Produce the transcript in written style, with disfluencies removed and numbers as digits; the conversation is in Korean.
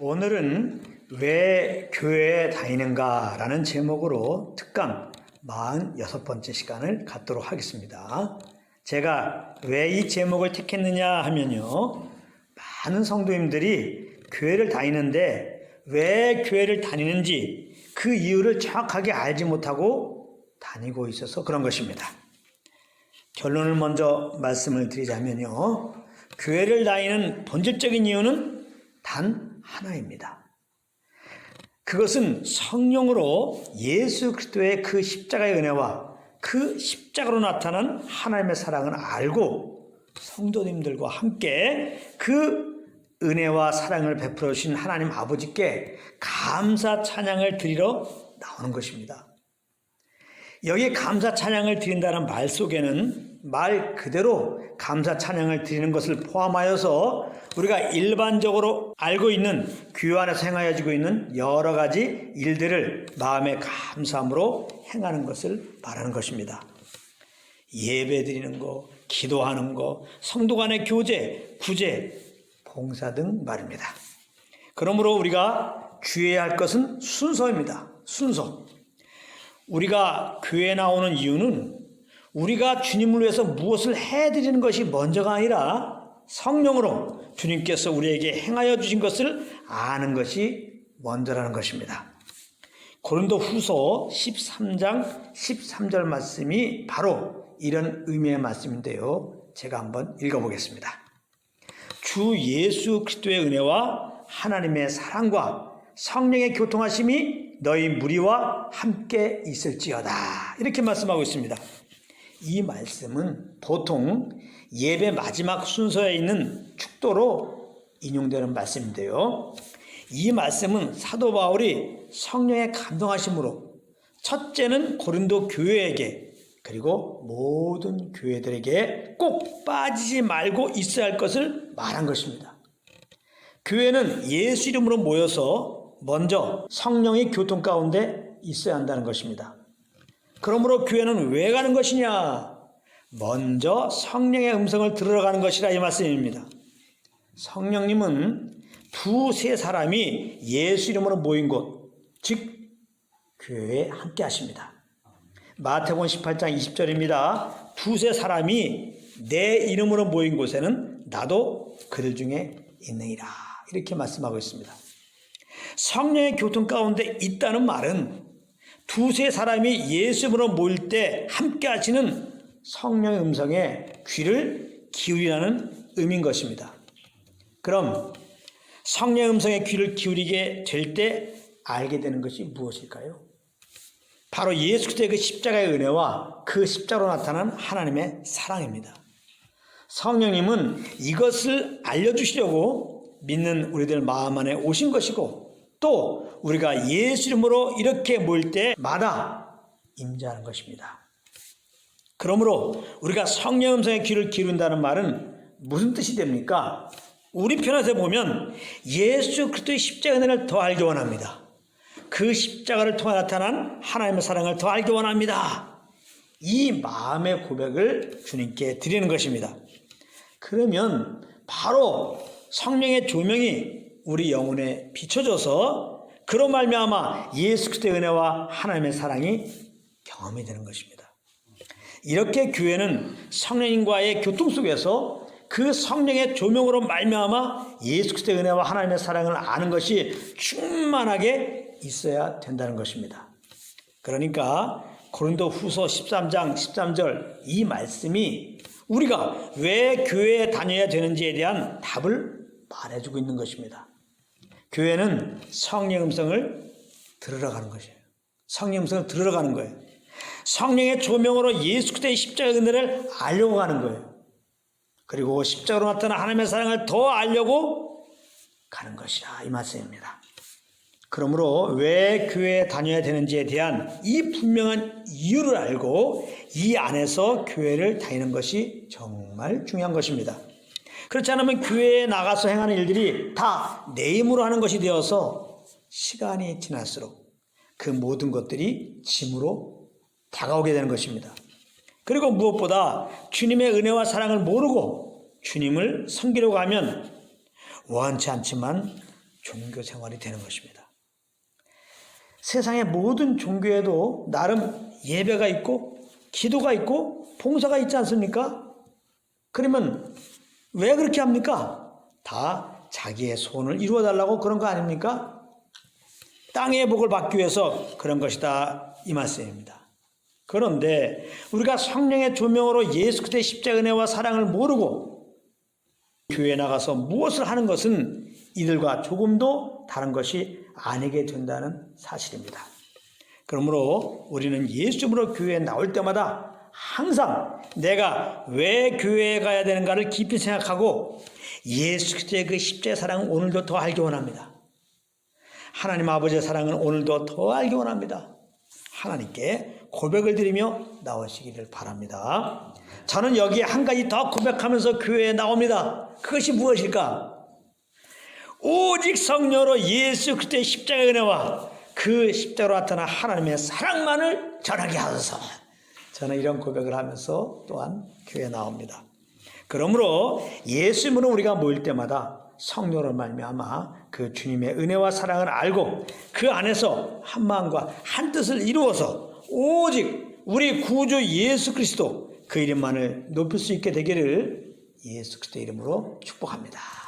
오늘은 왜 교회에 다니는가 라는 제목으로 특강 46번째 시간을 갖도록 하겠습니다. 제가 왜 이 제목을 택했느냐 하면요, 많은 성도님들이 교회를 다니는데 왜 교회를 다니는지 그 이유를 정확하게 알지 못하고 다니고 있어서 그런 것입니다. 결론을 먼저 말씀을 드리자면요, 교회를 다니는 본질적인 이유는 단 하나입니다. 그것은 성령으로 예수 그리스도의 그 십자가의 은혜와 그 십자가로 나타난 하나님의 사랑을 알고 성도님들과 함께 그 은혜와 사랑을 베풀어 주신 하나님 아버지께 감사 찬양을 드리러 나오는 것입니다. 여기 감사 찬양을 드린다는 말 속에는 말 그대로 감사 찬양을 드리는 것을 포함하여서 우리가 일반적으로 알고 있는 교회 안에서 행하여지고 있는 여러 가지 일들을 마음의 감사함으로 행하는 것을 말하는 것입니다. 예배 드리는 거, 기도하는 거, 성도 간의 교제, 구제, 봉사 등 말입니다. 그러므로 우리가 주의해야 할 것은 순서입니다. 순서. 우리가 교회에 나오는 이유는 우리가 주님을 위해서 무엇을 해드리는 것이 먼저가 아니라 성령으로 주님께서 우리에게 행하여 주신 것을 아는 것이 먼저라는 것입니다. 고린도후서 13장 13절 말씀이 바로 이런 의미의 말씀인데요, 제가 한번 읽어보겠습니다. 주 예수 그리스도의 은혜와 하나님의 사랑과 성령의 교통하심이 너희 무리와 함께 있을지어다, 이렇게 말씀하고 있습니다. 이 말씀은 보통 예배 마지막 순서에 있는 축도로 인용되는 말씀인데요, 이 말씀은 사도 바울이 성령의 감동하심으로 첫째는 고린도 교회에게 그리고 모든 교회들에게 꼭 빠지지 말고 있어야 할 것을 말한 것입니다. 교회는 예수 이름으로 모여서 먼저 성령의 교통 가운데 있어야 한다는 것입니다. 그러므로 교회는 왜 가는 것이냐? 먼저 성령의 음성을 들으러 가는 것이라 이 말씀입니다. 성령님은 두세 사람이 예수 이름으로 모인 곳, 즉 교회에 함께 하십니다. 마태복음 18장 20절입니다. 두세 사람이 내 이름으로 모인 곳에는 나도 그들 중에 있느니라, 이렇게 말씀하고 있습니다. 성령의 교통 가운데 있다는 말은 두세 사람이 예수 이름으로 모일 때 함께 하시는 성령의 음성에 귀를 기울이라는 의미인 것입니다. 그럼 성령의 음성에 귀를 기울이게 될 때 알게 되는 것이 무엇일까요? 바로 예수 그리스도의 그 십자가의 은혜와 그 십자가로 나타난 하나님의 사랑입니다. 성령님은 이것을 알려주시려고 믿는 우리들 마음 안에 오신 것이고, 또 우리가 예수 이름으로 이렇게 모일 때마다 임재하는 것입니다. 그러므로 우리가 성령 음성의 귀를 기울인다는 말은 무슨 뜻이 됩니까? 우리 편에서 보면 예수 그리스도의 십자가의 은혜를 더 알기 원합니다. 그 십자가를 통해 나타난 하나님의 사랑을 더 알기 원합니다. 이 마음의 고백을 주님께 드리는 것입니다. 그러면 바로 성령의 조명이 우리 영혼에 비춰져서 그로 말미암아 예수 그리스도의 은혜와 하나님의 사랑이 경험이 되는 것입니다. 이렇게 교회는 성령님과의 교통 속에서 그 성령의 조명으로 말미암아 예수 그리스도의 은혜와 하나님의 사랑을 아는 것이 충만하게 있어야 된다는 것입니다. 그러니까 고린도후서 13장 13절 이 말씀이 우리가 왜 교회에 다녀야 되는지에 대한 답을 말해주고 있는 것입니다. 교회는 성령의 음성을 들으러 가는 것이에요. 성령의 음성을 들으러 가는 거예요. 성령의 조명으로 예수 그리스도의 십자가의 은혜를 알려고 가는 거예요. 그리고 십자가로 나타난 하나님의 사랑을 더 알려고 가는 것이라 이 말씀입니다. 그러므로 왜 교회에 다녀야 되는지에 대한 이 분명한 이유를 알고 이 안에서 교회를 다니는 것이 정말 중요한 것입니다. 그렇지 않으면 교회에 나가서 행하는 일들이 다 내 힘으로 하는 것이 되어서 시간이 지날수록 그 모든 것들이 짐으로 다가오게 되는 것입니다. 그리고 무엇보다 주님의 은혜와 사랑을 모르고 주님을 섬기려고 하면 원치 않지만 종교 생활이 되는 것입니다. 세상의 모든 종교에도 나름 예배가 있고 기도가 있고 봉사가 있지 않습니까? 그러면 왜 그렇게 합니까? 다 자기의 소원을 이루어달라고 그런 거 아닙니까? 땅의 복을 받기 위해서 그런 것이다, 이 말씀입니다. 그런데 우리가 성령의 조명으로 예수 그리스도의 십자가 은혜와 사랑을 모르고 교회에 나가서 무엇을 하는 것은 이들과 조금도 다른 것이 아니게 된다는 사실입니다. 그러므로 우리는 예수님으로 교회에 나올 때마다 항상 내가 왜 교회에 가야 되는가를 깊이 생각하고 예수 그리스도의 그 십자가의 사랑은 오늘도 더 알기 원합니다. 하나님 아버지의 사랑은 오늘도 더 알기 원합니다. 하나님께 고백을 드리며 나오시기를 바랍니다. 저는 여기에 한 가지 더 고백하면서 교회에 나옵니다. 그것이 무엇일까? 오직 성령으로 예수 그리스도의 십자가의 은혜와 그 십자가로 나타난 하나님의 사랑만을 전하게 하소서. 저는 이런 고백을 하면서 또한 교회에 나옵니다. 그러므로 예수님으로 우리가 모일 때마다 성령으로 말미암아 그 주님의 은혜와 사랑을 알고 그 안에서 한 마음과 한 뜻을 이루어서 오직 우리 구주 예수 그리스도 그 이름만을 높일 수 있게 되기를 예수 그리스도 이름으로 축복합니다.